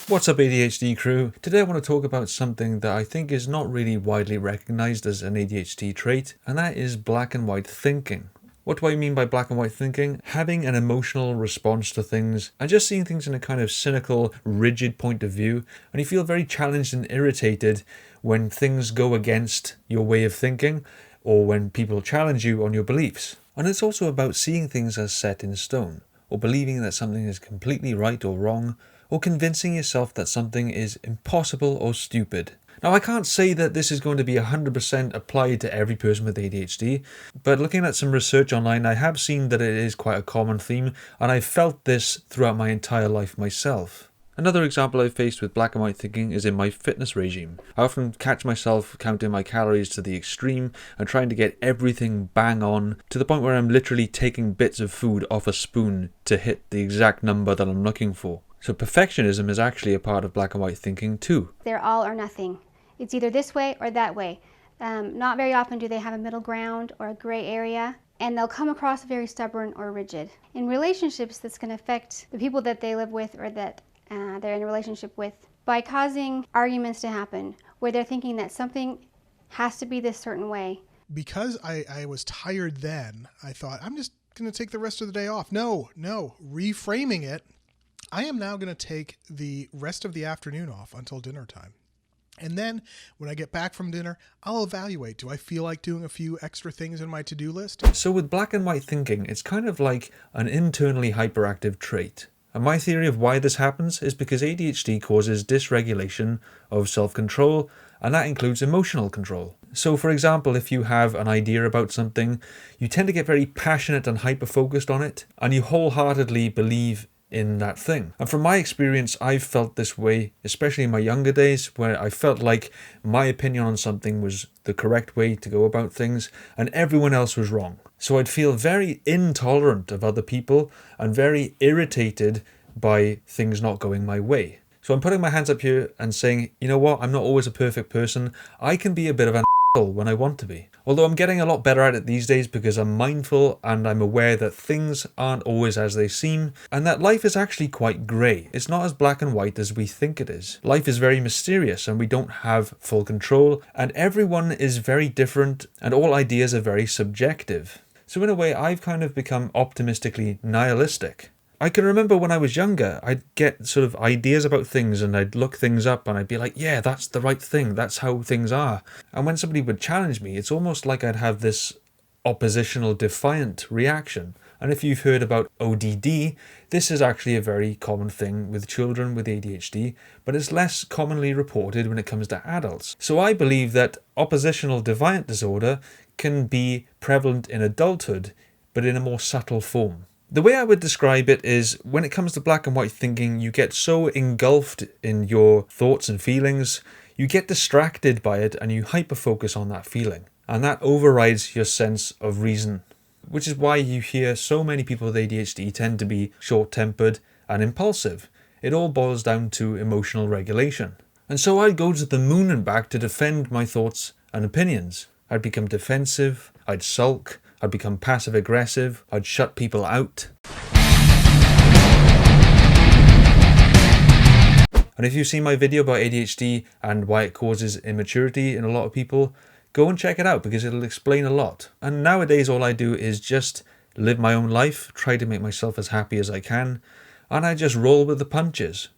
What's up, ADHD crew? Today I want to talk about something that I think is not really widely recognized as an ADHD trait, and that is black and white thinking. What do I mean by black and white thinking? Having an emotional response to things and just seeing things in a kind of cynical, rigid point of view, and you feel very challenged and irritated when things go against your way of thinking or when people challenge you on your beliefs. And it's also about seeing things as set in stone, or believing that something is completely right or wrong, or convincing yourself that something is impossible or stupid. Now, I can't say that this is going to be 100% applied to every person with ADHD, but looking at some research online, I have seen that it is quite a common theme, and I've felt this throughout my entire life myself. Another example I've faced with black and white thinking is in my fitness regime. I often catch myself counting my calories to the extreme and trying to get everything bang on to the point where I'm literally taking bits of food off a spoon to hit the exact number that I'm looking for. So perfectionism is actually a part of black and white thinking too. They're all or nothing. It's either this way or that way. Not very often do they have a middle ground or a gray area, and they'll come across very stubborn or rigid. In relationships, that's going to affect the people that they live with or that they're in a relationship with by causing arguments to happen where they're thinking that something has to be this certain way. Because I was tired then, I thought, I'm just going to take the rest of the day off. No, reframing it. I am now going to take the rest of the afternoon off until dinner time. And then when I get back from dinner, I'll evaluate. Do I feel like doing a few extra things in my to-do list? So with black and white thinking, it's kind of like an internally hyperactive trait. And my theory of why this happens is because ADHD causes dysregulation of self-control, and that includes emotional control. So for example, if you have an idea about something, you tend to get very passionate and hyper-focused on it, and you wholeheartedly believe in that thing. And from my experience, I've felt this way, especially in my younger days, where I felt like my opinion on something was the correct way to go about things and everyone else was wrong. So I'd feel very intolerant of other people and very irritated by things not going my way. So I'm putting my hands up here and saying, you know what, I'm not always a perfect person. I can be a bit of an when I want to be. Although I'm getting a lot better at it these days because I'm mindful and I'm aware that things aren't always as they seem and that life is actually quite grey. It's not as black and white as we think it is. Life is very mysterious and we don't have full control, and everyone is very different and all ideas are very subjective. So in a way, I've kind of become optimistically nihilistic. I can remember when I was younger, I'd get sort of ideas about things and I'd look things up and I'd be like, yeah, that's the right thing. That's how things are. And when somebody would challenge me, it's almost like I'd have this oppositional defiant reaction. And if you've heard about ODD, this is actually a very common thing with children with ADHD, but it's less commonly reported when it comes to adults. So I believe that oppositional defiant disorder can be prevalent in adulthood, but in a more subtle form. The way I would describe it is when it comes to black and white thinking, you get so engulfed in your thoughts and feelings, you get distracted by it and you hyper-focus on that feeling. And that overrides your sense of reason, which is why you hear so many people with ADHD tend to be short-tempered and impulsive. It all boils down to emotional regulation. And so I'd go to the moon and back to defend my thoughts and opinions. I'd become defensive, I'd sulk, I'd become passive-aggressive, I'd shut people out. And if you've seen my video about ADHD and why it causes immaturity in a lot of people, go and check it out because it'll explain a lot. And nowadays all I do is just live my own life, try to make myself as happy as I can, and I just roll with the punches.